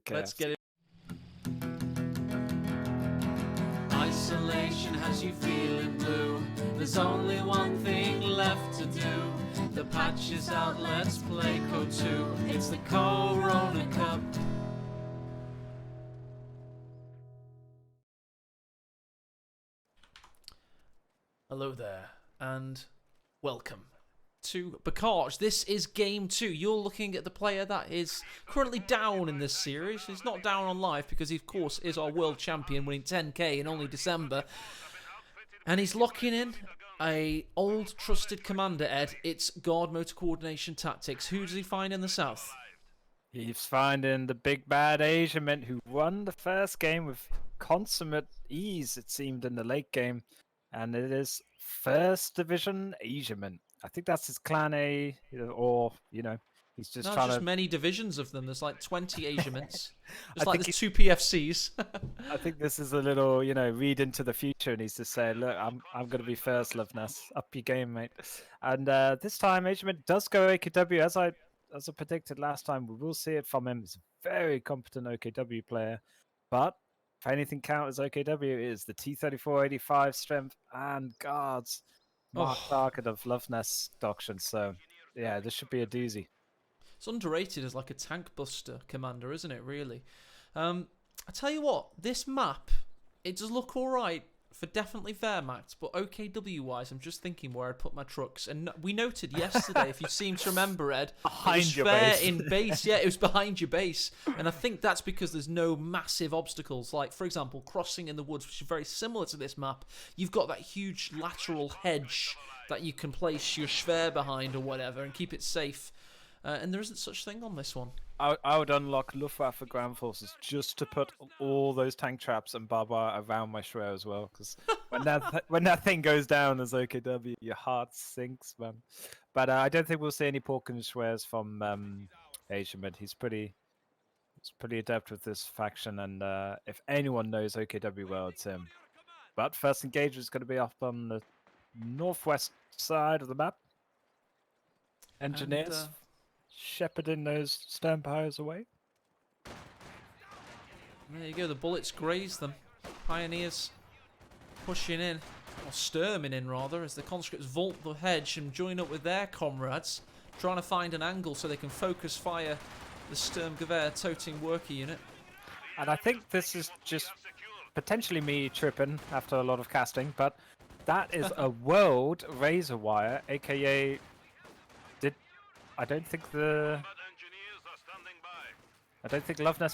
Okay. Let's get it. Isolation has you feeling blue. There's only one thing left to do. The patch is out, let's play Code 2. It's the CoHrona Cup. Hello there, and welcome to Bakaj. This is game 2. You're looking at the player that is currently down in this series. He's not down on life because he, of course, is our world champion, winning 10k in only December. And he's locking in a old trusted commander, Ed. It's guard motor coordination tactics. Who does he find in the south? He's finding the big bad Asiamint who won the first game with consummate ease, it seemed, in the late game. And it is first division Asiamint. I think that's his clan A, or, he's just No, trying just to... many divisions of them. There's like 20 Asiamints. I Just like think there's 2 PFCs. I think this is a little, read into the future, and he's just saying, look, I'm going to be first, Luvnest. Up your game, mate. And this time, Asiamint does go AKW, as I predicted last time. We will see it from him. He's a very competent OKW player. But if anything counts as OKW, it is the T-34-85 strength and guards. Mark target of Luvnest doctrine. So, yeah, this should be a doozy. It's underrated as like a tank buster commander, isn't it, really? I tell you what, this map, it does look alright for definitely Wehrmacht, but OKW-wise, I'm just thinking where I'd put my trucks. And we noted yesterday, if you seem to remember, Ed, Behind your fair base. in base. Yeah, it was behind your base. And I think that's because there's no massive obstacles. Like, for example, crossing in the woods, which is very similar to this map. You've got that huge lateral hedge that you can place your Schwer behind or whatever and keep it safe. And there isn't such thing on this one. I would unlock Luftwaffe ground forces just to put all those tank traps and barbed wire around my Schwer as well. Because when that thing goes down as OKW, your heart sinks, man. But I don't think we'll see any Porkin Schwers from Asiamint. He's pretty adept with this faction, and if anyone knows OKW well, it's him. But first engagement is going to be up on the northwest side of the map. Engineers. Shepherding those Sternpires away. There you go, the bullets graze them. Pioneers pushing in, or stürming in rather, as the conscripts vault the hedge and join up with their comrades, trying to find an angle so they can focus fire the Sturmgewehr toting worker unit. And I think this is just potentially me tripping after a lot of casting, but that is a world razor wire, aka... I don't think Luvnest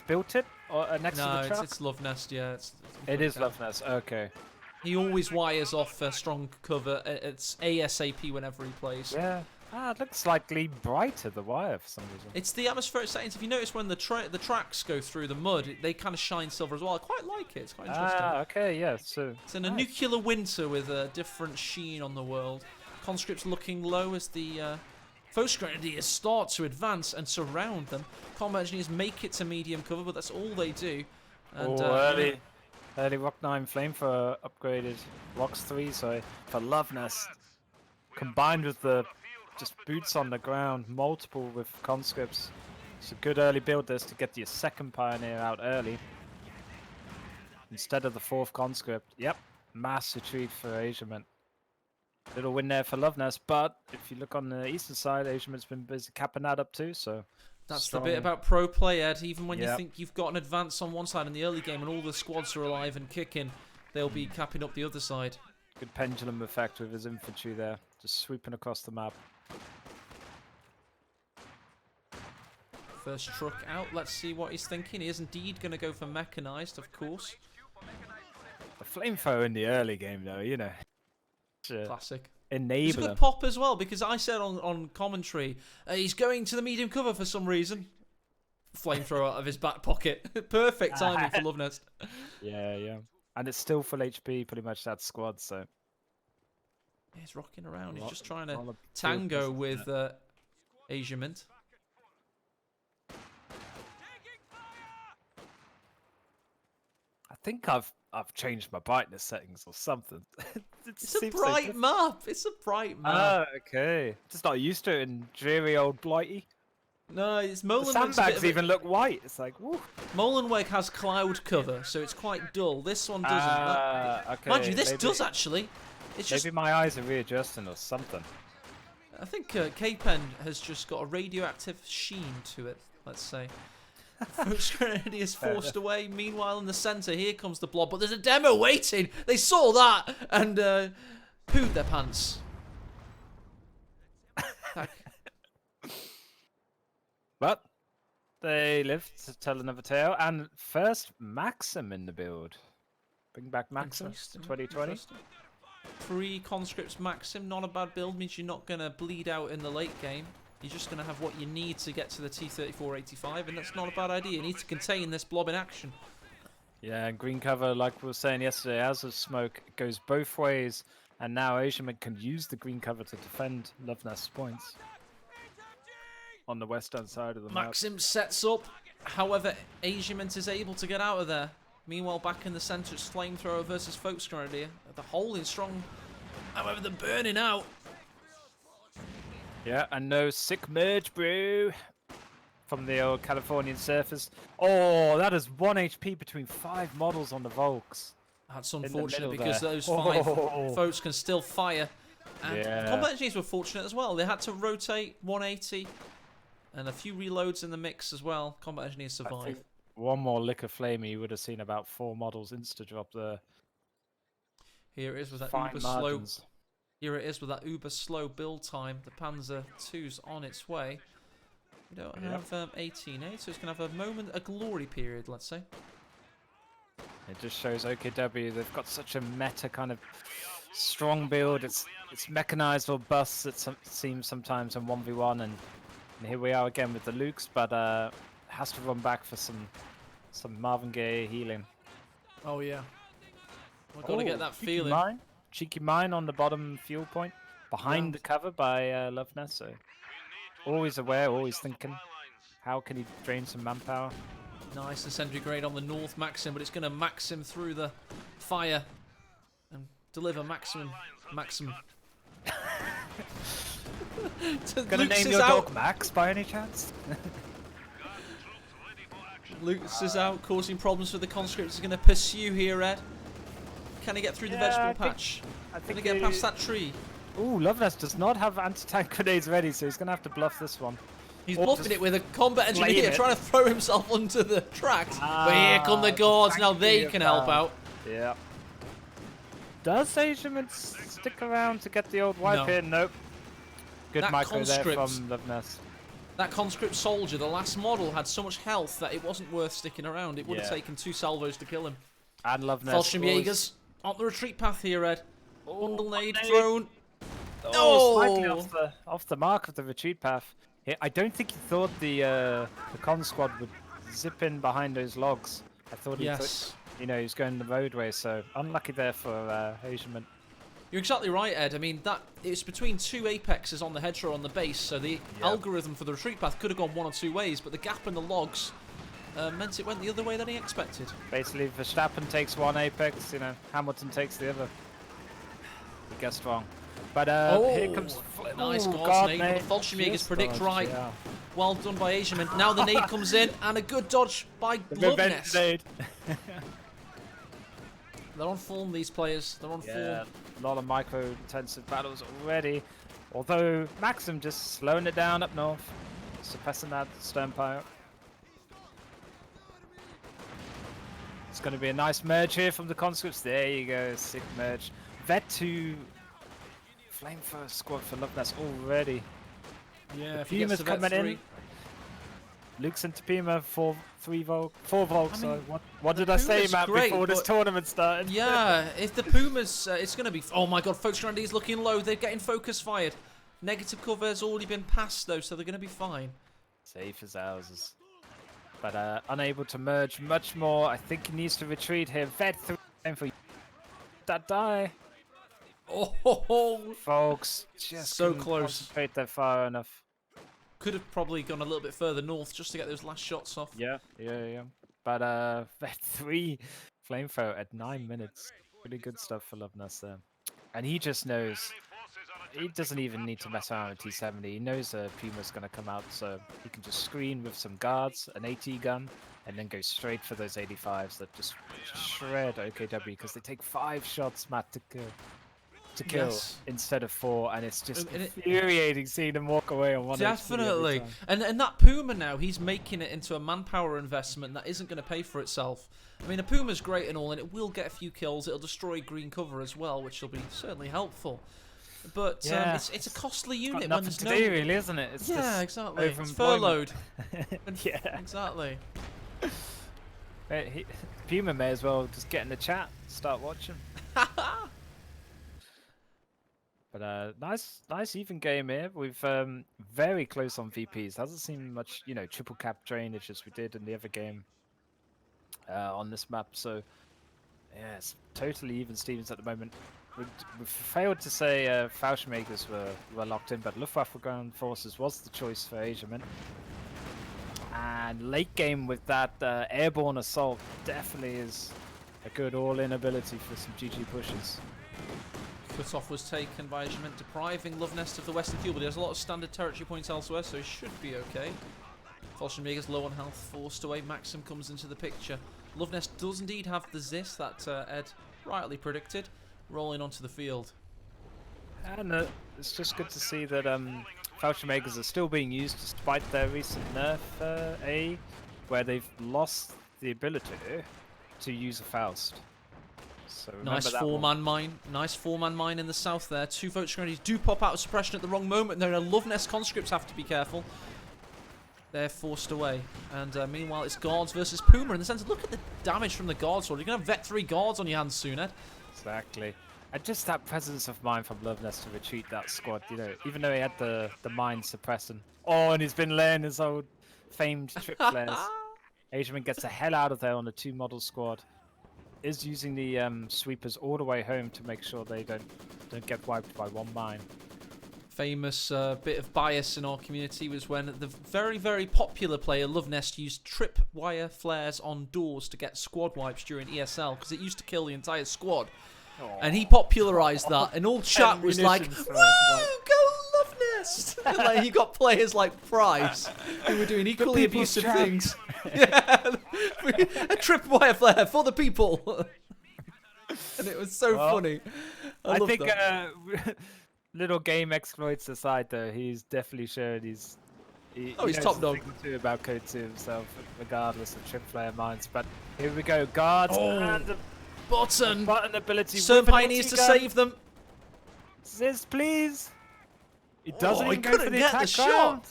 built it or next to the truck. No, it's Luvnest. Yeah, it is Luvnest. Okay. He always wires off strong cover. It's ASAP whenever he plays. Yeah. It looks slightly brighter, the wire, for some reason. It's the atmospheric settings. If you notice when the tracks go through the mud, they kind of shine silver as well. I quite like it. It's quite interesting. Okay, yeah. So it's in a nuclear winter with a different sheen on the world. Conscripts looking low as the Foes Grenadiers start to advance and surround them. Combat Engineers make it to medium cover, but that's all they do. And, early Rock 9 Flamethrower upgraded. Rocks 3, sorry, for Luvnest. Combined with the just boots on the ground, multiple with conscripts. It's a good early build this to get your second Pioneer out early. Instead of the 4th conscript. Yep, mass retreat for Asiamint. Little win there for Luvnest, but if you look on the eastern side, Asiamint's been busy capping that up too, so... That's strong. The bit about pro play, Ed. Even when you think you've got an advance on one side in the early game and all the squads are alive and kicking, they'll be capping up the other side. Good pendulum effect with his infantry there, just swooping across the map. First truck out, let's see what he's thinking. He is indeed going to go for mechanized, of course. The flamethrower in the early game, though, Classic. Enabler. It's a good pop as well, because I said on commentary, he's going to the medium cover for some reason. Flamethrower out of his back pocket. Perfect timing for Luvnest. Yeah. And it's still full HP, pretty much that squad, so... Yeah, he's rocking around. He's just trying to tango with Asiamint. I think I've changed my brightness settings or something. It's a bright map. It's a bright map. Ah, okay. Just not used to it in dreary old Blighty. No, it's The Molenweg's a bit sandbags of a- even look white. It's like, woo. Molenweg has cloud cover, so it's quite dull. This one doesn't. Okay. Mind you, this maybe, does actually. It's just. Maybe my eyes are readjusting or something. I think K-Pen has just got a radioactive sheen to it, let's say. Folks Grenadier is forced away. Meanwhile, in the centre, here comes the blob. But there's a demo waiting. They saw that and pooed their pants. But they live to tell another tale. And first, Maxim in the build. Bring back Maxim to Interesting, 2020. interesting. 3 conscripts Maxim, not a bad build. Means you're not going to bleed out in the late game. You're just going to have what you need to get to the T-34-85, and that's not a bad idea. You need to contain this blob in action. Yeah, and green cover, like we were saying yesterday, as of smoke, it goes both ways. And now Asiamint can use the green cover to defend Luvnest's points on the western side of the map. Maxim sets up. However, Asiamint is able to get out of there. Meanwhile, back in the centre, it's Flamethrower versus Folks Grenadier. The holding strong. However, they're burning out. Yeah, and no sick merge, bro. From the old Californian surfers. Oh, that is 1 HP between 5 models on the Volks. That's the unfortunate middle because there. those 5 Oh. folks can still fire. And Yeah. Combat Engineers were fortunate as well. They had to rotate 180 and a few reloads in the mix as well. Combat Engineers I survive. think one more lick of flame, you would have seen about 4 models insta-drop there. Here it is with that Fine uber slow. margins. Here it is with that uber slow build time. The Panzer II's on its way. We don't have 18, so it's going to have a moment, a glory period, let's say. It just shows OKW, they've got such a meta kind of strong build. It's mechanized or busts, it seems sometimes in 1v1, and here we are again with the Lukes, but has to run back for some Marvin Gaye healing. Oh yeah, we've got to get that cheeky feeling. Mine. Cheeky mine on the bottom fuel point, behind the cover by Luvnest, so always aware, always thinking, how can he drain some manpower? Nice incendiary grade on the north Maxim, but it's going to Maxim through the fire and deliver Maxim. Gonna name your dog Max by any chance? Lucas is out, causing problems for the conscripts. He's going to pursue here, Ed. Can he get through the vegetable patch? I Can think he get past that tree? Ooh, Luvnest does not have anti-tank grenades ready, so he's gonna have to bluff this one. He's Or bluffing just it with a combat flame engineer it. trying to throw himself onto the tracks. But here come the guards, now they can help out. Yeah. Does Asiamint stick around to get the old wipe No. in? Nope. Good That micro there from conscript- Luvnest. That conscript soldier, the last model, had so much health that it wasn't worth sticking around. It would have Yeah. taken 2 salvos to kill him. And Luvnest. Fallschirm always- Jaegers on the retreat path here, Ed. Bundle nade nade. thrown. Oh, slightly Oh! off the mark of the retreat path. I don't think he thought the con squad would zip in behind those logs. I thought he Yes. he was going the roadway, so unlucky there for Asiamint. You're exactly right, Ed. I mean, it's between 2 apexes on the hedgerow on the base, so the algorithm for the retreat path could have gone 1 or 2 ways, but the gap in the logs meant it went the other way than he expected. Basically, Verstappen takes one apex, Hamilton takes the other. He guessed wrong. But here comes... Nice Ooh, guard nade, nade. but the Fallschirm Jaegers Just predict dodged, right. yeah. Well done by Asiamint. Now the nade comes in, and a good dodge by The revenge Luvnest. nade. They're on form, these players. They're on Yeah, form. a lot of micro-intensive battles already. Although Maxim just slowing it down up north, suppressing that Sternpire. It's going to be a nice merge here from the conscripts. There you go, sick merge. Vet to flamethrower squad for Luvnest already. Yeah, The if he gets Puma's to vet coming 3. in. Luke's into Puma, 4 volts. I mean, what the did I say, Puma's Matt, great, before this but- tournament started? Yeah, if the Pumas, it's going to be... Oh my god, Folks Grenadier's looking low. They're getting focus fired. Negative cover has already been passed, though, so they're going to be fine. Safe as houses. But unable to merge much more. I think he needs to retreat here. Vet 3 for that die. Oh, ho, ho. Folks, just So couldn't close. concentrate there far enough. Could have probably gone a little bit further north just to get those last shots off. Yeah. But Vet 3 flamethrower at 9 minutes. Pretty good stuff for Luvnest there. And he just knows he doesn't even need to mess around with T70. He knows Puma's going to come out, so he can just screen with some guards, an AT gun, and then go straight for those 85s that just shred OKW because they take 5 shots, Matt, to kill Yes. instead of 4, and it's just And infuriating seeing them walk away on 1 HP every Definitely. time. And that Puma now, he's making it into a manpower investment that isn't going to pay for itself. I mean, a Puma's great and all, and it will get a few kills. It'll destroy green cover as well, which will be certainly helpful. But Yeah, it's a costly Got unit when nothing there's to no... do, really, isn't it? It's Yeah, just exactly. It's overemployment. furloughed. Yeah. Exactly. Puma may as well just get in the chat, start watching. But nice even game here. We've very close on VPs. Hasn't seemed much, triple cap drainage as we did in the other game on this map. So yeah, it's totally even Stevens at the moment. We've failed to say Fauschmakers were locked in, but Luftwaffe Ground Forces was the choice for Asiamint. And late game with that airborne assault definitely is a good all-in ability for some GG pushes. Cutoff was taken by Asiamint, depriving Luvnest of the western fuel, but he has a lot of standard territory points elsewhere, so he should be okay. Fauschmakers low on health, forced away. Maxim comes into the picture. Luvnest does indeed have the Zis that Ed rightly predicted, rolling onto the field. And it's just good to see that Fauschmakers are still being used despite their recent nerf A, where they've lost the ability to use a Faust. So Nice four-man mine. Nice four-man mine in the south there. 2 vote strategies do pop out of suppression at the wrong moment. There are Luvnest conscripts have to be careful. They're forced away. And meanwhile, it's guards versus Puma in the centre. Look at the damage from the guards sword. You're going to have Vet 3 guards on your hands soon, Ed. Exactly. And just that presence of mind from Luvnest to retreat that squad, even though he had the mine suppressing. Oh, and he's been laying his old famed trip flares. Asiamint gets the hell out of there on the 2-model squad. Is using the sweepers all the way home to make sure they don't get wiped by 1 mine. Famous bit of bias in our community was when the very, very popular player Luvnest used tripwire flares on doors to get squad wipes during ESL because it used to kill the entire squad. And he popularised that, and all chat was like, "Woo, go Luvnest!" Like he got players like Price who were doing equally abusive things. Yeah, a tripwire flare for the people, and it was so funny. I think that. Little game exploits aside, though, he's definitely showed he's top dog. Too about Code 2 himself, regardless of trip flare mines. But here we go, guards and the Button ability. Certain pioneers to save them. Sis, please. He doesn't he even go couldn't for the get the attack shot. ground.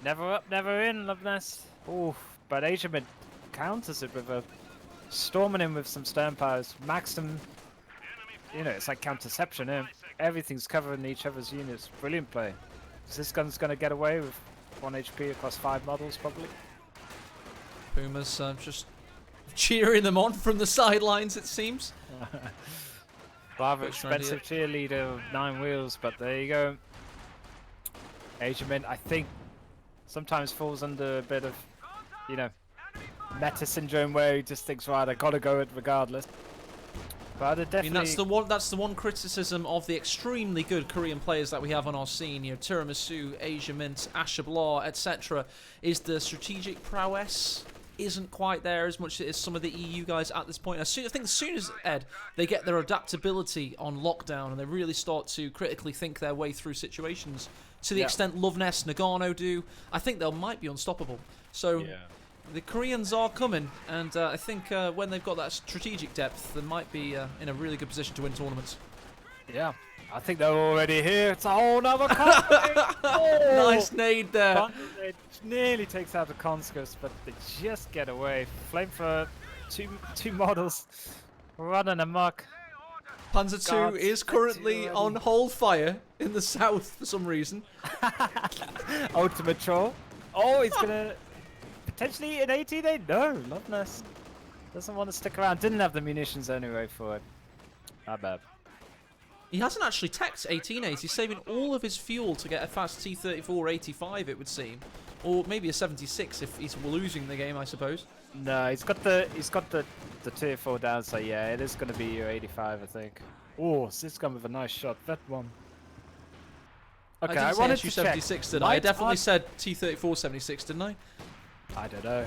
Never up, never in, Luvnest. Oof, but Asiamint counters it with a storming in with some stern powers. Maxim, it's like counterception here. Everything's covering each other's units. Brilliant play. This gun's going to get away with 1 HP across 5 models, probably. Puma's just cheering them on from the sidelines, it seems. Rather expensive cheerleader with 9 wheels, but there you go. Asiamint, I think, sometimes falls under a bit of, meta syndrome where he just thinks, right, I gotta go it regardless. But it definitely... I mean, that's the one criticism of the extremely good Korean players that we have on our scene. Tiramisu, Asiamint, Ashablar, etc. Is the strategic prowess isn't quite there as much as some of the EU guys at this point. I think as soon as, Ed, they get their adaptability on lockdown and they really start to critically think their way through situations to the extent Luvnest, Nagano do, I think they might be unstoppable. So the Koreans are coming, and I think when they've got that strategic depth, they might be in a really good position to win tournaments. Yeah, I think they're already here. It's a whole nother country. Nice nade there. It nearly takes out the conscripts, but they just get away. Flamethrower, two models running amok. Panzer II is currently on hold fire in the south for some reason. Ultimate troll. Oh, he's gonna potentially an 80. They no, Luvnest doesn't want to stick around. Didn't have the munitions anyway for it. Not bad. He hasn't actually teched 18As. He's saving all of his fuel to get a fast T-34 85, it would seem, or maybe a 76 if he's losing the game, I suppose. No, he's got the tier 4 down, so yeah, it is going to be your 85, I think. Oh, this gun with a nice shot. That one. Okay, I I didn't wanted say to check. SU-76, did I? I definitely said T-34-76, didn't I? I don't know.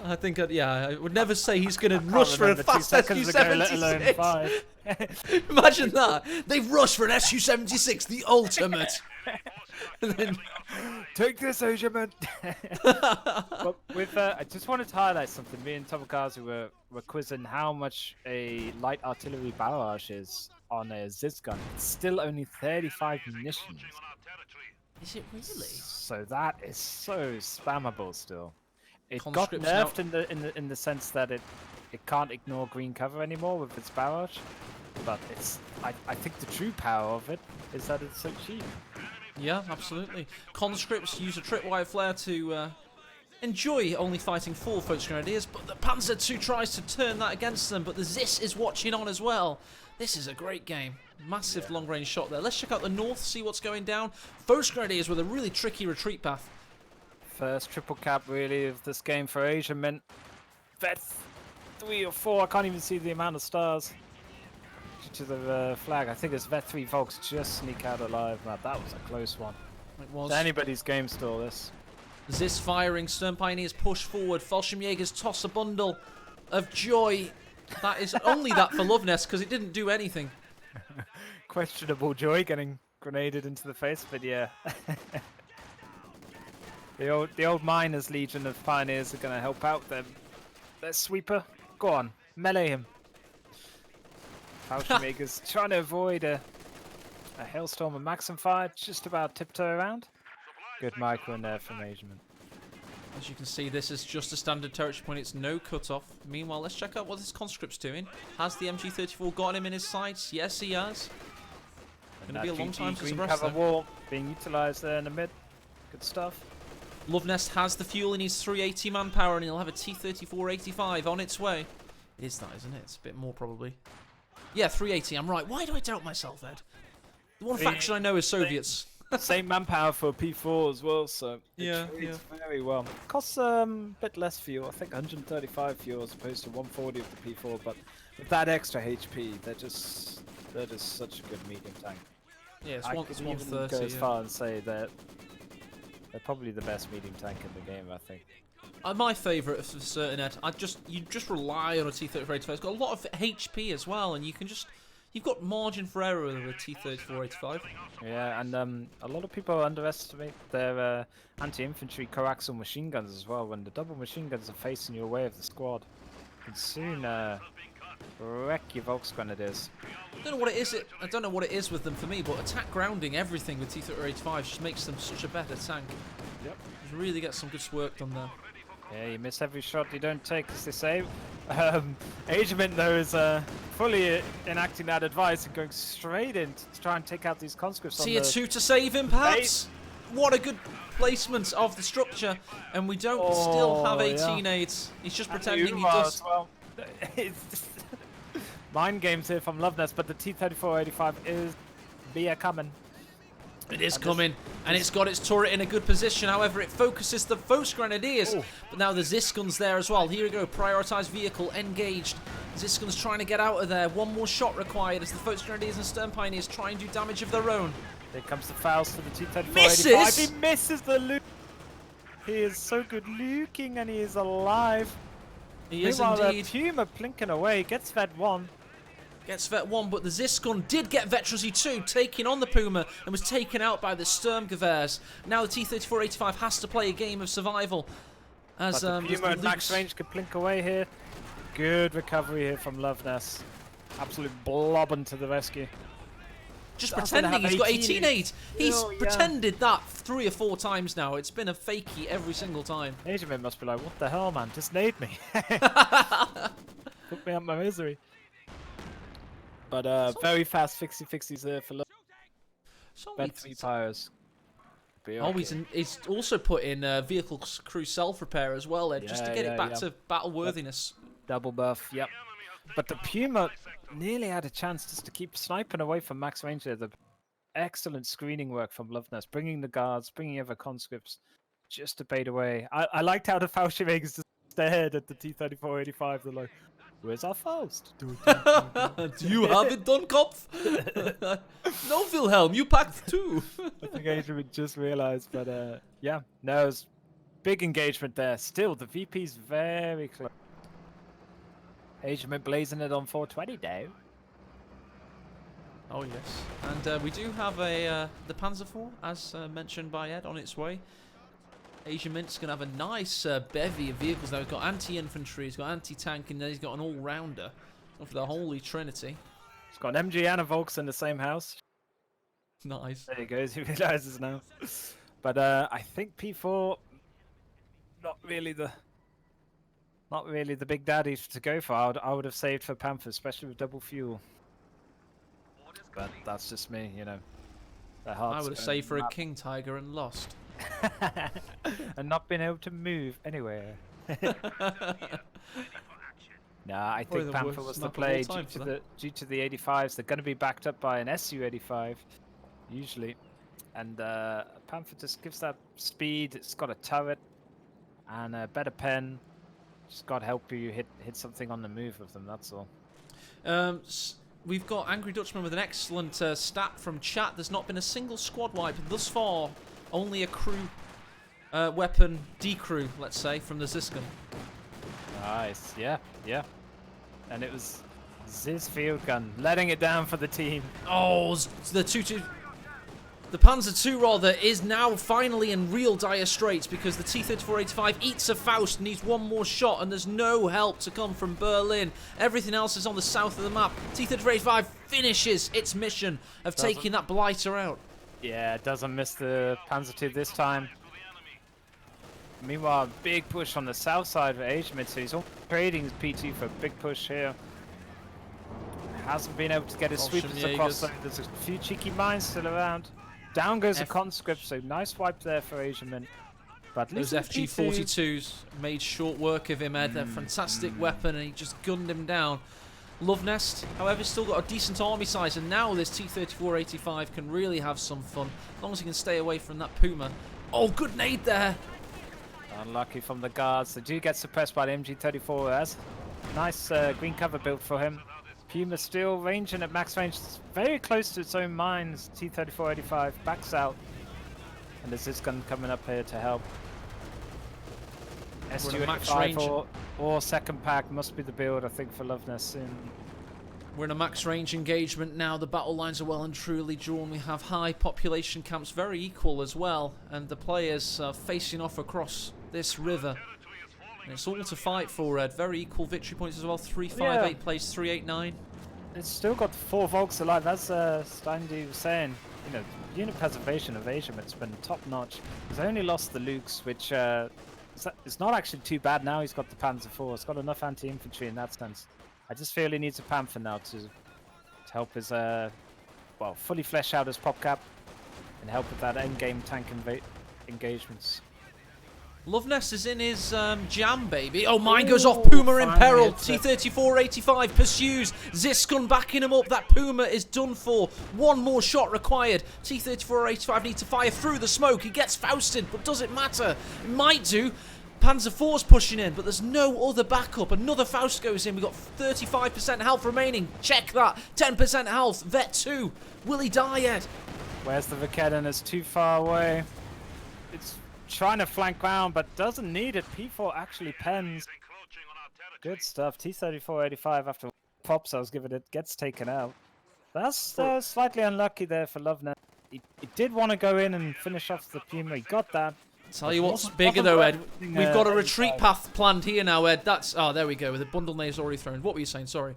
I think, I would never say he's going to Can't rush for a remember 2 fast seconds ago, let alone SU-76. 5. Imagine that. They've rushed for an SU-76, the ultimate. And then, Take this, Asiamint. But with, I just wanted to highlight something. Me and Tomokazu were quizzing how much a light artillery barrage is on a Ziz gun. It's still only 35 munitions. is it really? So that is so spammable still. It got Conscripts now- nerfed in the sense that it can't ignore green cover anymore with its barrage. But it's I think the true power of it is that it's so cheap. Yeah, absolutely. Conscripts use a tripwire flare to enjoy only fighting 4 Volksgrenadiers, but the Panzer II tries to turn that against them, but the Zis is watching on as well. This is a great game. Massive long-range shot there. Let's check out the north, see what's going down. Volksgrenadiers with a really tricky retreat path. First triple cap really of this game for Asiamint. Vet 3 or 4, I can't even see the amount of stars. To the flag, I think it's Vet 3 Volks just sneak out alive. Now that was a close one. It was. It's anybody's game still, this. Zis firing, Stern Pioneers push forward, Fallschirmjägers toss a bundle of joy. That is only that for Luvnest because it didn't do anything. Questionable joy getting grenaded into the face, but yeah. the old miners legion of pioneers are gonna help out them. Their sweeper, go on, melee him. Fallschirmjägers trying to avoid a hailstorm of Maxim fire, just about tiptoe around. Good micro in there from Asiamint. As you can see, this is just a standard territory point. It's no cutoff. Meanwhile, let's check out what this conscript's doing. Has the MG34 got him in his sights? Yes, he has. Going to be a long time to green suppress cover them. wall being utilised there in the mid. Good stuff. Luvnest has the fuel in his 380 manpower, and he'll have a T-34-85 on its way. It is that, isn't it? It's a bit more, probably. Yeah, 380. I'm right. Why do I doubt myself, Ed? The one faction I know is Soviets. Same manpower for P4 as well, so Yeah, it trades very well. Costs a bit less fuel, I think 135 fuel as opposed to 140 of the P4, but with that extra HP, they're just such a good medium tank. Yeah, it's I one, could it's even 130. go as Yeah. far and say that they're probably the best medium tank in the game, I think. My favourite for certain, Ed. You just rely on a T-34-85. It's got a lot of HP as well, and you've got margin for error with a T-34-85. Yeah, and a lot of people underestimate their anti-infantry coaxial machine guns as well. When the double machine guns are facing your way of the squad, you can soon wreck your Volksgrenadiers. I don't know what it is with them for me, but attack grounding everything with T-34-85 just makes them such a better tank. Yep. Just really get some good work done there. Yeah, you miss every shot you don't take, as they say. Asiamint, though, is fully enacting that advice and going straight in to try and take out these conscripts. Tier 2 to save him, perhaps? What a good placement of the structure. And we don't still have 18 aids. He's just pretending he does. Well. It's just mind games here from Luvnest, but the T-34-85 is coming. It is coming, and it's got its turret in a good position. However, it focuses the Volksgrenadiers. But now the Ziskun's there as well. Here we go, prioritised vehicle engaged. Ziskun's trying to get out of there. One more shot required as the Volksgrenadiers and Stern Pioneers try and do damage of their own. Here comes the fouls for the T-34-85. Misses! He misses the loot. He is so good looking, and he is alive. He is Meanwhile, indeed. Puma plinking away, gets fed one. Gets Vet 1, but the Ziskun did get Vetrosy 2, taking on the Puma, and was taken out by the Sturmgewehrs. Now the T-34-85 has to play a game of survival. As But the Puma at max range could plink away here. Good recovery here from Luvnest. Absolute blobbing to the rescue. just That's gonna pretending have he's got 18 18 aids. He's Oh, yeah. pretended that 3 or 4 times now. It's been a fakie every single time. Asiamint must be like, what the hell, man? Just nade me. Put me out my misery. But very fast fixie-fixies there for Vet 3 Pyres. He's also put in vehicle crew self-repair as well, Ed, just to get it back to battle worthiness. Double buff, yep. But the Puma nearly had a chance just to keep sniping away from max range there. The excellent screening work from Luvnest, bringing the guards, bringing other conscripts, just to bait away. I liked how the Fallschirmjägers just stared at the T-34-85. They're like, "Where's our Faust?" Do you have it done, Kopf? No, Wilhelm, you packed two. I think Asiamint just realized, but yeah, no, it was big engagement there. Still, the VP's very close. Asiamint blazing it on 420 now. Oh yes, and we do have a the Panzer IV, as mentioned by Ed, on its way. Asiamint's going to have a nice bevy of vehicles now. He's got anti-infantry, he's got anti-tank, and then he's got an all-rounder of the Holy Trinity. He's got an MG and a Volks in the same house. Nice. There he goes, he realizes now. But I think P4, not really the big daddy to go for. I would have saved for Panther, especially with double fuel. But that's just me, you know. I would have saved for a King Tiger and lost. And not been able to move anywhere. Nah, I think Panther was the play due to the 85s. They're going to be backed up by an SU-85, usually. And Panther just gives that speed. It's got a turret and a better pen. Just got to help you hit something on the move with them, that's all. We've got Angry Dutchman with an excellent stat from chat. There's not been a single squad wipe thus far. Only a crew weapon decrew, let's say, from the Ziskin. Nice, yeah. And it was Ziz field gun, letting it down for the team. Oh, the Panzer II rather is now finally in real dire straits because the T-34-85 eats a Faust, needs one more shot, and there's no help to come from Berlin. Everything else is on the south of the map. T-34-85 finishes its mission of taking that blighter out. Yeah, it doesn't miss the Panzer II this time. Meanwhile, big push on the south side of Asiamint, so he's trading his P2 for a big push here. Hasn't been able to get his sweepers across, though. There's a few cheeky mines still around. Down goes a conscript, so nice wipe there for Asiamint. But those FG-42s made short work of him, Ed. They're a fantastic weapon, and he just gunned him down. Luvnest, however, still got a decent army size, and now this T-34-85 can really have some fun, as long as he can stay away from that Puma. Oh, good nade there! Unlucky from the guards. They do get suppressed by the MG-34. That's nice green cover built for him. Puma still ranging at max range, very close to its own mines. T-34-85 backs out, and there's this gun coming up here to help. SU-85 or second pack must be the build, I think, for Luvnest soon. We're in a max range engagement now. The battle lines are well and truly drawn. We have high population camps, very equal as well, and the players are facing off across this river. And it's all to fight for, Ed. Very equal victory points as well. 358 plays 389. It's still got 4 Volks alive. As Steindy was saying, you know, unit preservation of Asiamint's been top notch. He's only lost the Lukes, which it's not actually too bad now. He's got the Panzer IV. It's got enough anti-infantry in that sense. I just feel he needs a Panther now to help his well, fully flesh out his PopCap and help with that endgame tank engagements. Luvnest is in his jam, baby. Oh, mine goes off. Puma in peril. T-34-85 pursues. Ziskun backing him up. That Puma is done for. One more shot required. T-34-85 needs to fire through the smoke. He gets Fausted, but does it matter? It might do. Panzer IV's pushing in, but there's no other backup. Another Faust goes in. We've got 35% health remaining. Check that. 10% health. Vet 2. Will he die yet? Where's the Vakedon? It's too far away. It's trying to flank round, but doesn't need it. P4 actually pens. Good stuff. T-34-85 after pops I was giving it gets taken out. That's slightly unlucky there for Luvnest. He did want to go in and finish off the Puma. He got that. Tell you what's bigger though, Ed. We've got a retreat path planned here now, Ed. That's there we go. With the bundle names already thrown. What were you saying? Sorry.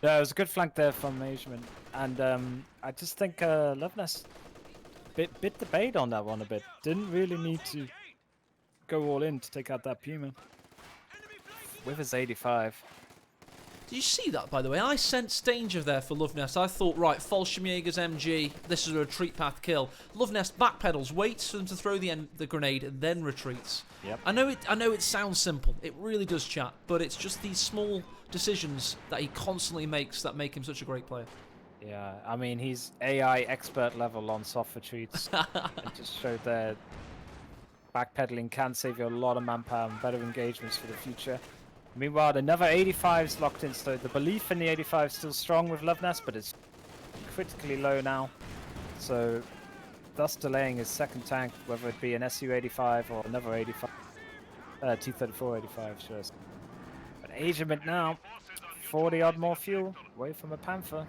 Yeah, it was a good flank there from Asiamint, and I just think Luvnest bit the bait on that one a bit. Didn't really need to go all in to take out that Puma with his 85. Did you see that, by the way? I sensed danger there for Luvnest. I thought, right, Fallschirmjäger's MG, this is a retreat path kill. Luvnest backpedals, waits for them to throw the grenade, and then retreats. Yep. I know it sounds simple. It really does, chat. But it's just these small decisions that he constantly makes that make him such a great player. Yeah, I mean, he's AI expert level on soft retreats. It just showed there. backpedaling can save you a lot of manpower and better engagements for the future. Meanwhile, another 85 is locked in, so the belief in the 85 is still strong with Luvnest, but it's critically low now. So, thus delaying his second tank, whether it be an SU-85 or another 85, T-34-85, sure. But Asiamint now, 40 odd more fuel, away from a Panther.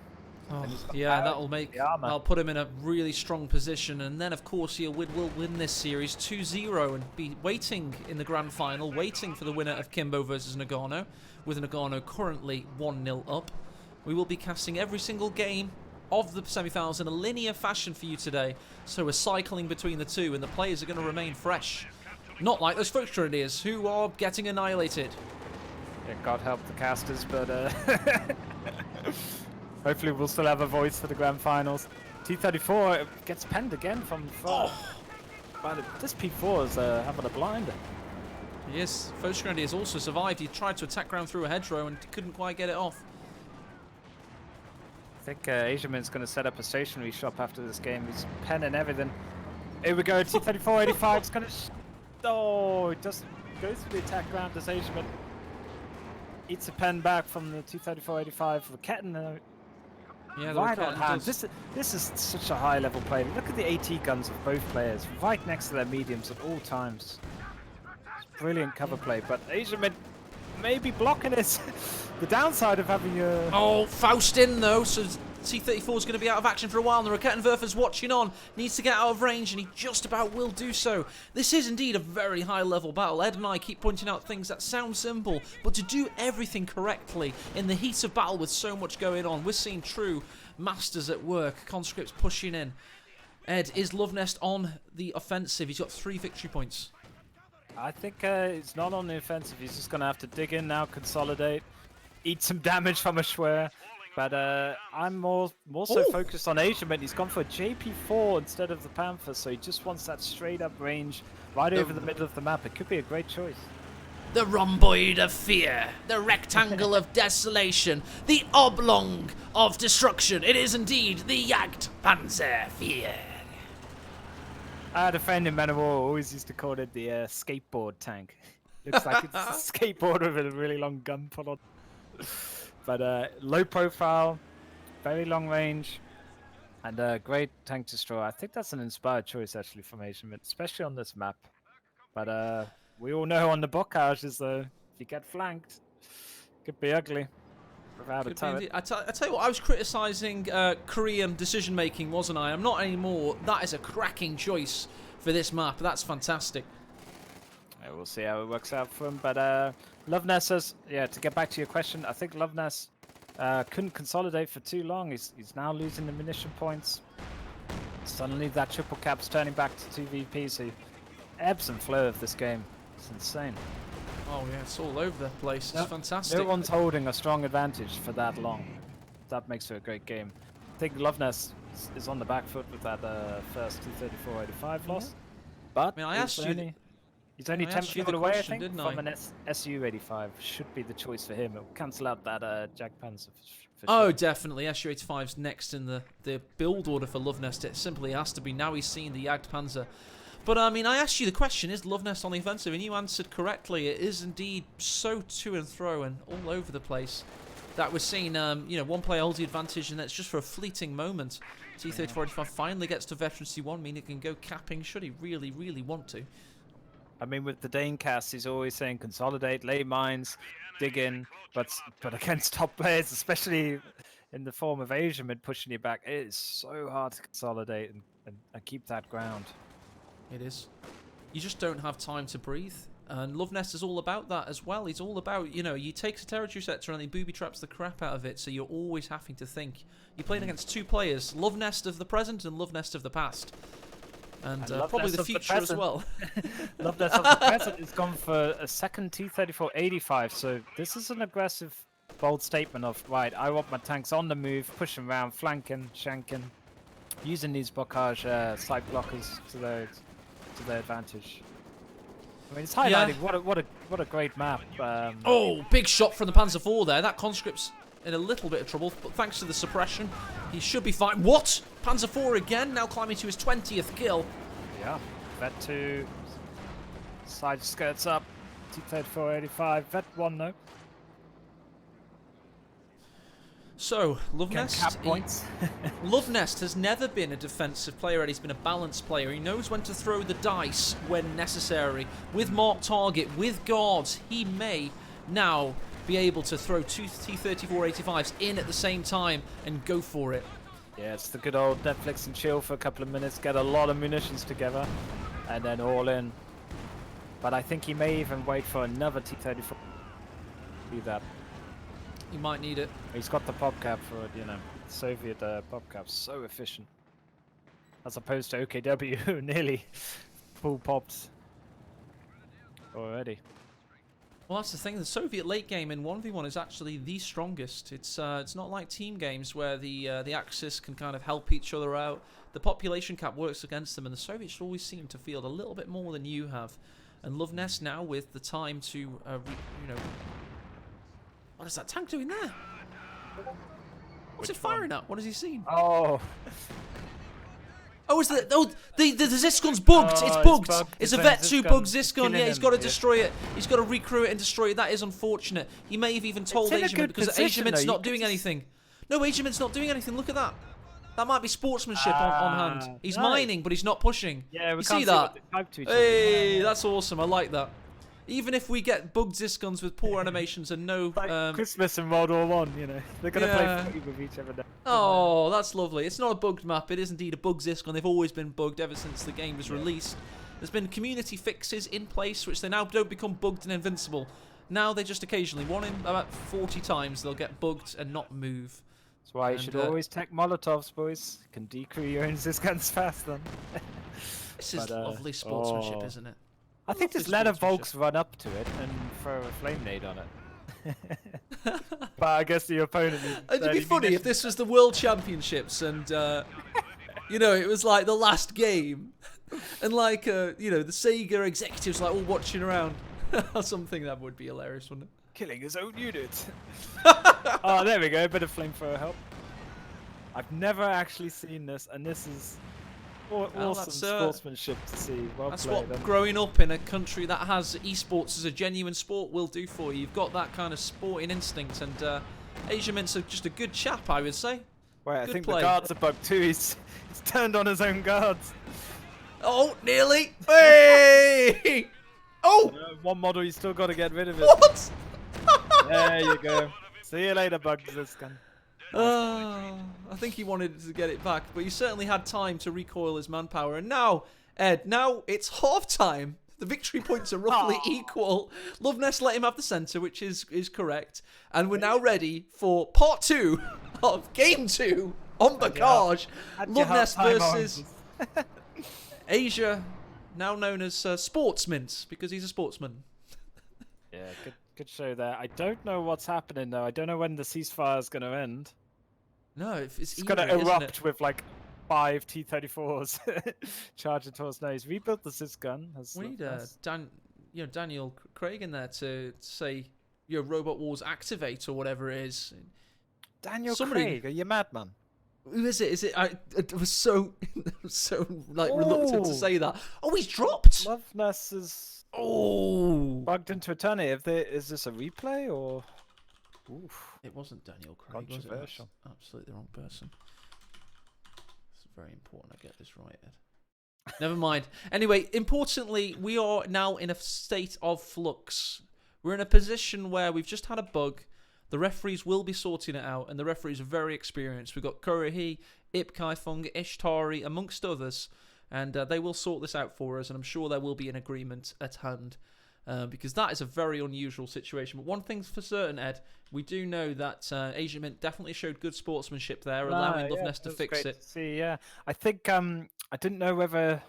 Oh, yeah, that'll put him in a really strong position, and then of course he will win this series 2-0 and be waiting in the grand final, waiting for the winner of Kimbo versus Nagano, with Nagano currently 1-0 up. We will be casting every single game of the semi-finals in a linear fashion for you today, so we're cycling between the two, and the players are going to remain fresh. Not like those Fox Grenadiers, who are getting annihilated. Yeah, God help the casters, but hopefully we'll still have a voice for the grand finals. T-34 gets penned again from far. But this P4 is having a blinder. Yes, Fox Grenadiers also survived. He tried to attack ground through a hedgerow and couldn't quite get it off. I think Asiamint's going to set up a stationary shop after this game. He's penning everything. Here we go, T-34-85 is going to... Oh, it just goes for the attack ground as Asiamint eats a pen back from the T-34-85 for Ketten. Yeah, right on hand. This is such a high level play. Look at the AT guns of both players, right next to their mediums at all times. It's brilliant cover play, but Asiamint may be blocking it. The downside of having a... Oh, Faust in though, so T-34 is going to be out of action for a while, and the Rakettenwerfer's watching on, needs to get out of range, and he just about will do so. This is indeed a very high-level battle. Ed and I keep pointing out things that sound simple, but to do everything correctly in the heat of battle with so much going on, we're seeing true masters at work. Conscripts pushing in. Ed, is Luvnest on the offensive? He's got 3 victory points. I think it's not on the offensive. He's just going to have to dig in now, consolidate, eat some damage from a Schwer. But I'm more so focused on Asiamint. He's gone for a JP4 instead of the Panther, so he just wants that straight up range right over the middle of the map. It could be a great choice. The rhomboid of fear, the rectangle of desolation, the oblong of destruction. It is indeed the Jagdpanzer 4. I had a friend in Man of War who always used to call it the skateboard tank. Looks like it's a skateboard with a really long gun put on. But low profile, very long range, and great tank destroyer. I think that's an inspired choice actually from Asiamint, especially on this map. But we all know on the bockages though, if you get flanked, it could be ugly without a turret. I tell you what, I was criticising Korean decision making, wasn't I? I'm not anymore. That is a cracking choice for this map. That's fantastic. Yeah, we'll see how it works out for him. But Luvnest says, yeah, to get back to your question, I think Luvnest couldn't consolidate for too long. He's now losing the munition points. Suddenly that triple cap's turning back to 2VP, so ebbs and flow of this game. It's insane. Oh yeah, it's all over the place. It's fantastic. No one's holding a strong advantage for that long. That makes it a great game. I think Luvnest is on the back foot with that first T-34-85 loss. But I mean, I asked you... He's only 10 fuel away, I think, from an SU-85. Should be the choice for him. It'll cancel out that Jagdpanzer for Oh, sure. definitely. SU-85's next in the build order for Luvnest. It simply has to be. Now he's seen the Jagdpanzer. But, I mean, I asked you the question, is Luvnest on the offensive? And you answered correctly. It is indeed so to and fro and all over the place that we're seeing, one player holds the advantage, and that's just for a fleeting moment. T-34-85 finally gets to Veteran C1, meaning he can go capping should he really, really want to. I mean, with the Dane cast, he's always saying consolidate, lay mines, dig in, but against top players, especially in the form of Asiamint pushing you back, it is so hard to consolidate and keep that ground. It is. You just don't have time to breathe. And Luvnest is all about that as well. He's all about, you take a territory sector and he booby traps the crap out of it, so you're always having to think. You're playing against 2 players, Luvnest of the present and Luvnest of the past. And probably the future as well. Luvnest of the present has gone for a second T-34-85, so this is an aggressive, bold statement of, right, I want my tanks on the move, pushing around, flanking, shanking, using these blockage side blockers to their advantage. I mean, it's highlighting what a great map. Oh, big shot from the Panzer IV there. That conscript's in a little bit of trouble, but thanks to the suppression, he should be fine. What? Panzer IV again, now climbing to his 20th kill. Yeah, that too. Side skirts up. T-3485. Vet 1 no. So, Can Luvnest, cap points. Luvnest has never been a defensive player, he's been a balanced player. He knows when to throw the dice when necessary. With marked target, with guards, he may now be able to throw two T-3485s in at the same time and go for it. Yeah, it's the good old Netflix and chill for a couple of minutes, get a lot of munitions together, and then all in. But I think he may even wait for another T-34. Do that. He might need it. He's got the pop cap for it, you know. Soviet pop cap's so efficient. As opposed to OKW, who nearly full popped already. Well, that's the thing. The Soviet late game in 1v1 is actually the strongest. It's not like team games where the Axis can kind of help each other out. The population cap works against them, and the Soviets always seem to field a little bit more than you have. And Luvnest now with the time to, you know. What is that tank doing there? What's it firing at? What has he seen? Oh. Oh, is the Ziskon's bugged. Oh, it's it's bugged. bugged. It's a It's Vet 2 bug Ziscon Ziscon. killing Yeah, he's him, got to yeah. destroy it. He's got to recrew it and destroy it. That is unfortunate. He may have even told in a Asiamint good because position, Asiamint's though. not You doing could just- anything. No, Asiamint's not doing anything. Look at that. That might be sportsmanship on hand. He's nice. mining, but he's not pushing. Yeah, we you can't see that? what they type to each other. Hey, that's awesome. I like that. Even if we get bugged Ziscons with poor animations and no... Like Christmas in World War One, you know. They're going to Yeah. play with each other now. Oh, that's lovely. It's not a bugged map. It is indeed a bug Ziscon. They've always been bugged ever since the game was released. There's been community fixes in place, which they now don't become bugged and invincible. Now they just occasionally, one in about 40 times, they'll get bugged and not move. That's why you And, should always take Molotovs, boys. You can decrew your own Ziscans fast then. This is But, lovely sportsmanship, oh. isn't it? I think Lovely just let a sportsmanship. Volks run up to it and throw a flame nade on it. But I guess the opponent needs It'd be 30 funny if munitions. this was the World Championships and, you know, it was like the last game. And like, you know, the Sega executives like all watching around. Or something. That would be hilarious, wouldn't it? Killing his own unit. Oh, there we go. A bit of flamethrower help. I've never actually seen this, and this is awesome that's, sportsmanship to see. Well That's played. what growing up in a country that has esports as a genuine sport will do for you. You've got that kind of sporting instinct, and Asiamint's just a good chap, I would say. Wait, I good think play. the guards are bugged too. He's turned on his own guards. Oh, nearly! Hey! Oh! One model, you still got to get rid of it. What? There you go. See you later, Bugs. This gun. I think he wanted to get it back, but he certainly had time to recoil his manpower. And now, Ed, now it's half time. The victory points are roughly equal. Luvnest let him have the centre, which is correct. And we're now ready for part 2 of game 2 on Bacage. Luvnest versus Asia, now known as Sportsmint, because he's a sportsman. Yeah, good show there. I don't know what's happening though. I don't know when the ceasefire is going to end. No, it's It's going to eerie, isn't erupt it? with like 5 T-34s charging towards nose. Rebuilt the Sis gun. We need Daniel Craig in there to say, Robot Wars activate or whatever it is. Daniel Somebody- Craig, are you mad, man? Who is it? Is it? I was so like reluctant to Oh. say that. Oh, he's dropped. Luvnest is Oh, bugged into eternity. Is this a replay or? Oof. it wasn't Daniel Craig. Was it? That's Controversial. absolutely the wrong person. It's very important I get this right, Ed. Never mind. Anyway, importantly, we are now in a state of flux. We're in a position where we've just had a bug. The referees will be sorting it out, and the referees are very experienced. We've got Kurohi, Ipkaifung, Ishtari, amongst others, and they will sort this out for us, and I'm sure there will be an agreement at hand, because that is a very unusual situation. But one thing's for certain, Ed, we do know that Asiamint definitely showed good sportsmanship there, allowing Luvnest to fix it. See, yeah, I think I didn't know whether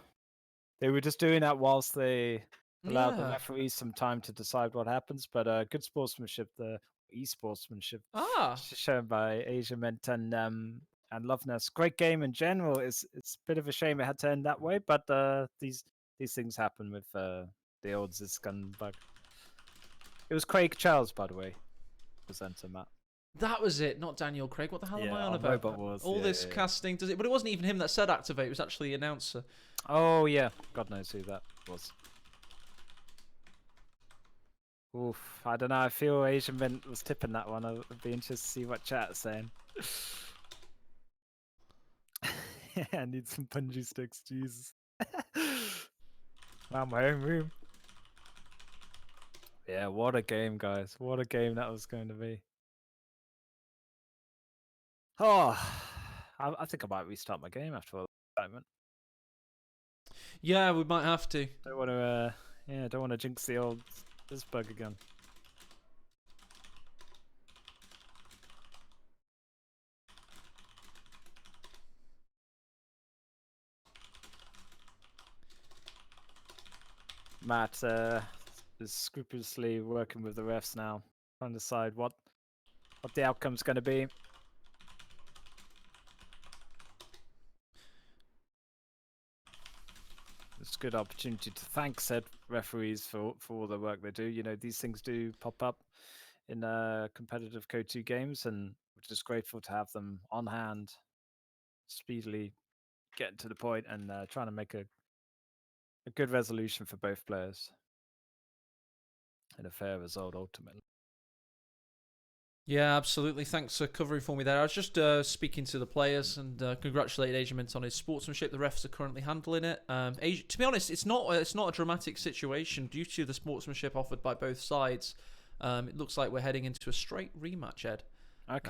they were just doing that whilst they allowed the Yeah. referees some time to decide what happens, but good sportsmanship, the e-sportsmanship Ah, shown by Asiamint and Luvnest. Great game in general. It's a bit of a shame it had to end that way, but these things happen with the old Ziscon bug. It was Craig Charles, by the way, presenter Matt. that was it, not Daniel Craig. What the hell am I Yeah, on on about? Robot Wars, All yeah, this yeah. casting does it, but it wasn't even him that said activate. It was actually the announcer. Oh yeah, God knows who that was. Oof, I don't know. I feel Asiamint was tipping that one. I'd be interested to see what chat's saying. I need some punji sticks, Jesus. Found my own room. Yeah, what a game, guys. What a game that was going to be. Oh, I think I might restart my game after all that excitement. Yeah, we might have to. Don't want to, yeah, don't want to jinx the old this bug again. Matt is scrupulously working with the refs now, trying to decide what the outcome's going to be. It's a good opportunity to thank said referees for all the work they do. You know, these things do pop up in competitive Co2 games, and we're just grateful to have them on hand, speedily getting to the point and trying to make a good resolution for both players and a fair result ultimately. Yeah, absolutely. Thanks for covering for me there. I was just speaking to the players and congratulated Asiamint on his sportsmanship. The refs are currently handling it. To be honest, it's not a dramatic situation due to the sportsmanship offered by both sides. It looks like we're heading into a straight rematch, Ed. Okay.